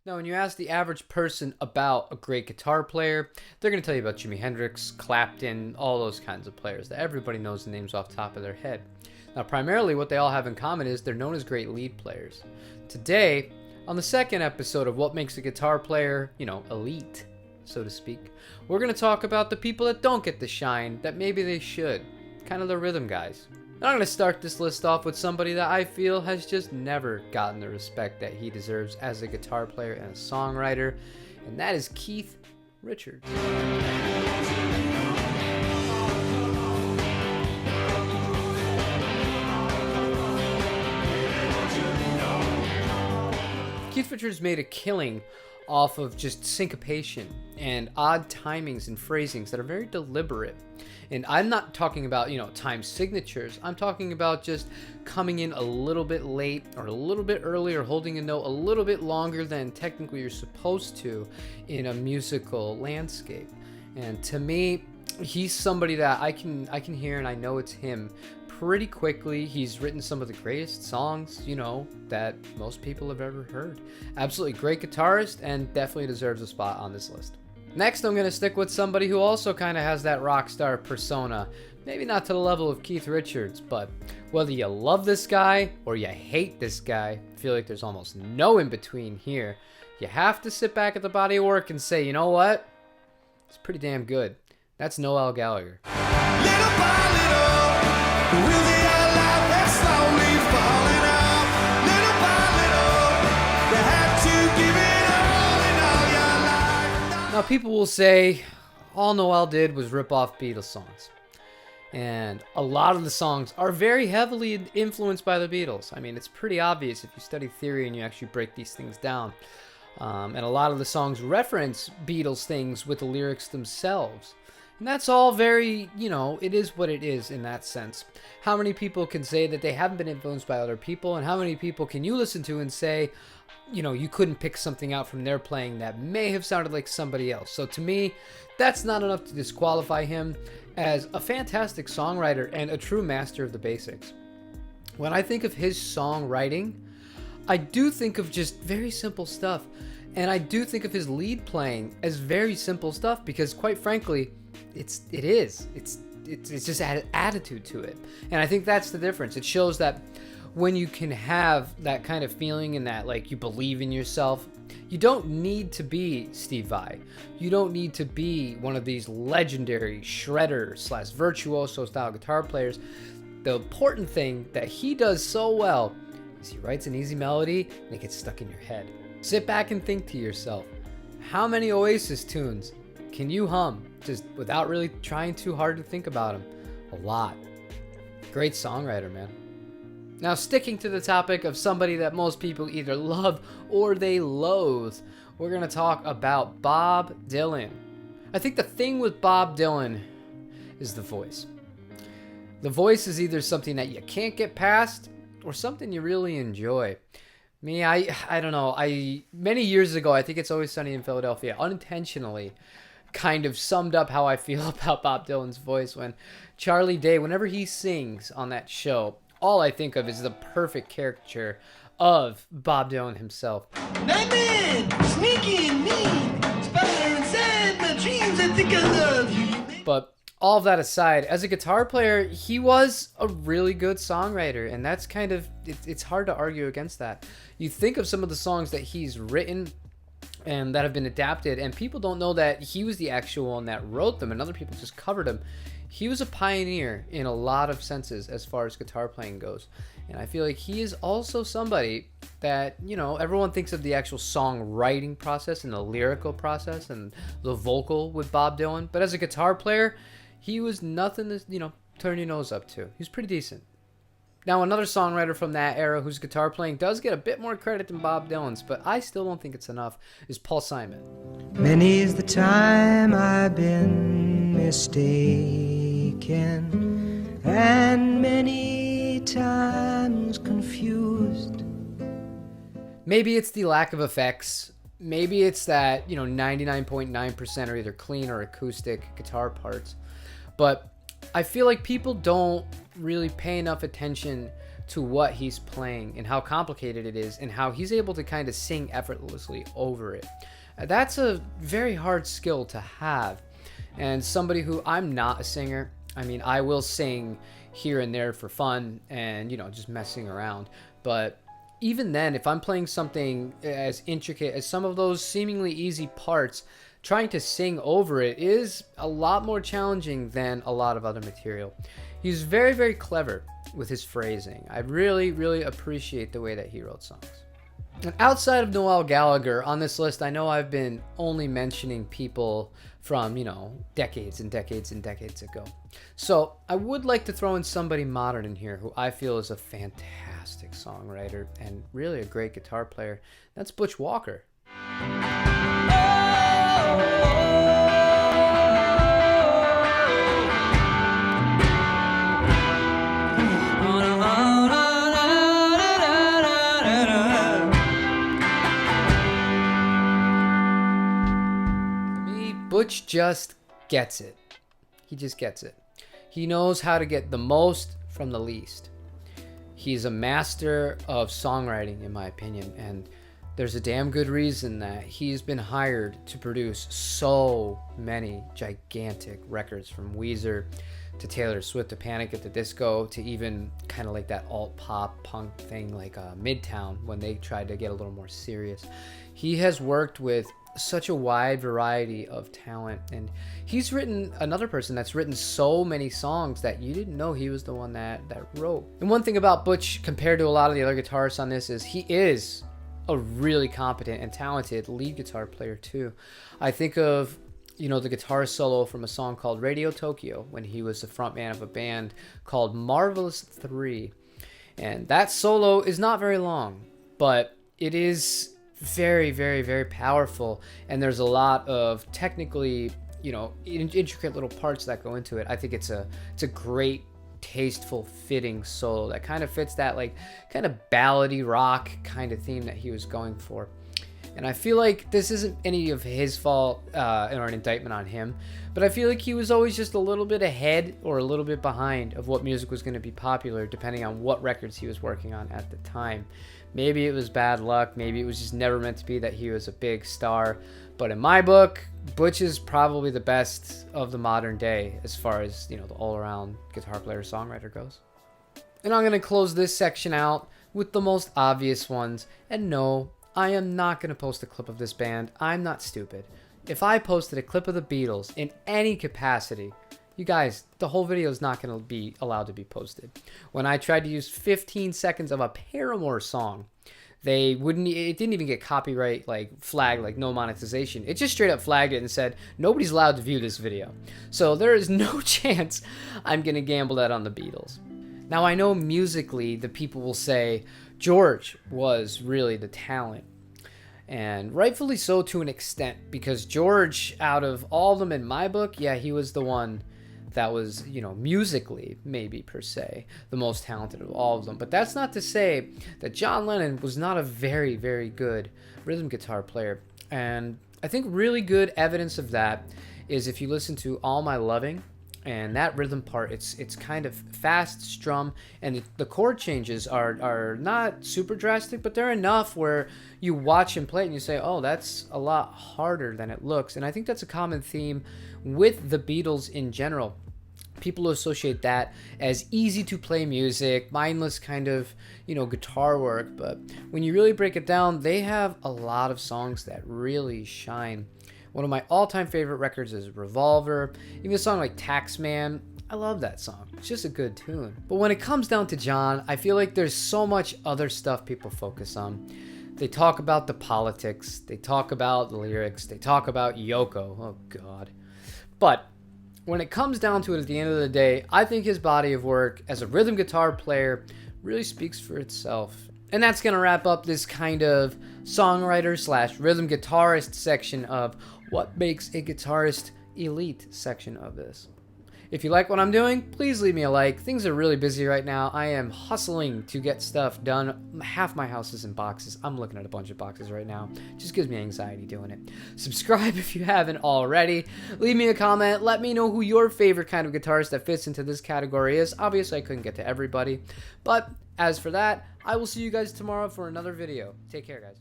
Now, when you ask the average person about a great guitar player, they're going to tell you about Jimi Hendrix, Clapton, all those kinds of players that everybody knows the names off the top of their head. Now, primarily what they all have in common is they're known as great lead players. Today, on the second episode of what makes a guitar player, elite, so to speak, we're going to talk about the people that don't get the shine that maybe they should, kind of the rhythm guys. And I'm going to start this list off with somebody that I feel has just never gotten the respect that he deserves as a guitar player and a songwriter, and that is Keith Richards. Keith Richards made a killing off of just syncopation and odd timings and phrasings that are very deliberate. And I'm not talking about, time signatures. I'm talking about just coming in a little bit late or a little bit early or holding a note a little bit longer than technically you're supposed to in a musical landscape. And to me, he's somebody that I can hear and I know it's him pretty quickly. He's written some of the greatest songs, that most people have ever heard. Absolutely great guitarist and definitely deserves a spot on this list. Next, I'm going to stick with somebody who also kind of has that rock star persona. Maybe not to the level of Keith Richards, but whether you love this guy or you hate this guy, I feel like there's almost no in between here. You have to sit back at the body of work and say, you know what? It's pretty damn good. That's Noel Gallagher. Little by little, will the life that's slowly falling off. Little by little, you have to give it all in all your life. Now, people will say all Noel did was rip off Beatles songs. And a lot of the songs are very heavily influenced by the Beatles. I mean, it's pretty obvious if you study theory and you actually break these things down. And a lot of the songs reference Beatles things with the lyrics themselves. And that's all very, it is what it is in that sense. How many people can say that they haven't been influenced by other people? And how many people can you listen to and say, you couldn't pick something out from their playing that may have sounded like somebody else? So to me, that's not enough to disqualify him as a fantastic songwriter and a true master of the basics. When I think of his songwriting, I do think of just very simple stuff. And I do think of his lead playing as very simple stuff because, quite frankly, it's just had attitude to it. And I think that's the difference. It shows that when you can have that kind of feeling and that, like, you believe in yourself, you don't need to be Steve Vai. You don't need to be one of these legendary shredder / virtuoso style guitar players. The important thing that he does so well is he writes an easy melody and it gets stuck in your head. Sit back and think to yourself, how many Oasis tunes can you hum just without really trying too hard to think about them? A lot. Great songwriter, man. Now, sticking to the topic of somebody that most people either love or they loathe, we're going to talk about Bob Dylan. I think the thing with Bob Dylan is the voice. The voice is either something that you can't get past or something you really enjoy. Me, I don't know. Many years ago, I think It's Always Sunny in Philadelphia, unintentionally kind of summed up how I feel about Bob Dylan's voice when Charlie Day, whenever he sings on that show, all I think of is the perfect caricature of Bob Dylan himself. Nightman, sneaky and mean, spider inside my dreams, I think I love you. But all of that aside, as a guitar player, he was a really good songwriter, and that's kind of, it's hard to argue against that. You think of some of the songs that he's written and that have been adapted, and people don't know that he was the actual one that wrote them, and other people just covered him. He was a pioneer in a lot of senses as far as guitar playing goes. And I feel like he is also somebody that, everyone thinks of the actual songwriting process and the lyrical process and the vocal with Bob Dylan. But as a guitar player, he was nothing to, turn your nose up to. He was pretty decent. Now, another songwriter from that era whose guitar playing does get a bit more credit than Bob Dylan's, but I still don't think it's enough, is Paul Simon. Many's the time I've been mistaken, and many times confused. Maybe it's the lack of effects. Maybe it's that, 99.9% are either clean or acoustic guitar parts. But I feel like people don't really pay enough attention to what he's playing and how complicated it is and how he's able to kind of sing effortlessly over it. That's a very hard skill to have. And somebody who, I'm not a singer. I mean, I will sing here and there for fun and, just messing around. But even then, if I'm playing something as intricate as some of those seemingly easy parts, trying to sing over it is a lot more challenging than a lot of other material. He's very, very clever with his phrasing. I really, really appreciate the way that he wrote songs. And outside of Noel Gallagher, on this list, I know I've been only mentioning people from, decades and decades and decades ago. So I would like to throw in somebody modern in here who I feel is a fantastic songwriter and really a great guitar player. That's Butch Walker. Butch just gets it. He just gets it. He knows how to get the most from the least. He's a master of songwriting, in my opinion, and there's a damn good reason that he's been hired to produce so many gigantic records, from Weezer to Taylor Swift to Panic at the Disco to even kind of like that alt-pop punk thing like Midtown when they tried to get a little more serious. He has worked with such a wide variety of talent, and he's written, another person that's written so many songs that you didn't know he was the one that wrote. And one thing about Butch compared to a lot of the other guitarists on this is he is a really competent and talented lead guitar player too. I think of the guitar solo from a song called Radio Tokyo when he was the frontman of a band called Marvelous 3, and that solo is not very long, but it is very, very, very powerful, and there's a lot of technically, intricate little parts that go into it. I think it's a great, tasteful, fitting solo that kind of fits that like kind of ballady rock kind of theme that he was going for. And I feel like this isn't any of his fault or an indictment on him, but I feel like he was always just a little bit ahead or a little bit behind of what music was going to be popular depending on what records he was working on at the time. Maybe it was bad luck. Maybe it was just never meant to be that he was a big star. But in my book, Butch is probably the best of the modern day as far as, the all-around guitar player-songwriter goes. And I'm going to close this section out with the most obvious ones. And no, I am not going to post a clip of this band. I'm not stupid. If I posted a clip of the Beatles in any capacity, you guys, the whole video is not going to be allowed to be posted. When I tried to use 15 seconds of a Paramore song, it didn't even get copyright flagged, no monetization. It just straight up flagged it and said, nobody's allowed to view this video. So there is no chance I'm going to gamble that on the Beatles. Now I know musically the people will say George was really the talent. And rightfully so to an extent, because George, out of all of them in my book, yeah, he was the one that was, musically, maybe per se, the most talented of all of them. But that's not to say that John Lennon was not a very, very good rhythm guitar player. And I think really good evidence of that is if you listen to All My Loving, and that rhythm part, it's kind of fast strum, and the chord changes are not super drastic, but they're enough where you watch him play it and you say, oh, that's a lot harder than it looks. And I think that's a common theme with the Beatles in general. People associate that as easy to play music, mindless kind of, guitar work. But when you really break it down, they have a lot of songs that really shine. One of my all-time favorite records is Revolver. Even a song like Taxman, I love that song. It's just a good tune. But when it comes down to John, I feel like there's so much other stuff people focus on. They talk about the politics, they talk about the lyrics, they talk about Yoko. Oh, God. But when it comes down to it at the end of the day, I think his body of work as a rhythm guitar player really speaks for itself. And that's going to wrap up this kind of songwriter / rhythm guitarist section of what makes a guitarist elite section of this. If you like what I'm doing, please leave me a like. Things are really busy right now. I am hustling to get stuff done. Half my house is in boxes. I'm looking at a bunch of boxes right now. Just gives me anxiety doing it. Subscribe if you haven't already. Leave me a comment. Let me know who your favorite kind of guitarist that fits into this category is. Obviously, I couldn't get to everybody, but As for that, I will see you guys tomorrow for another video. Take care, guys.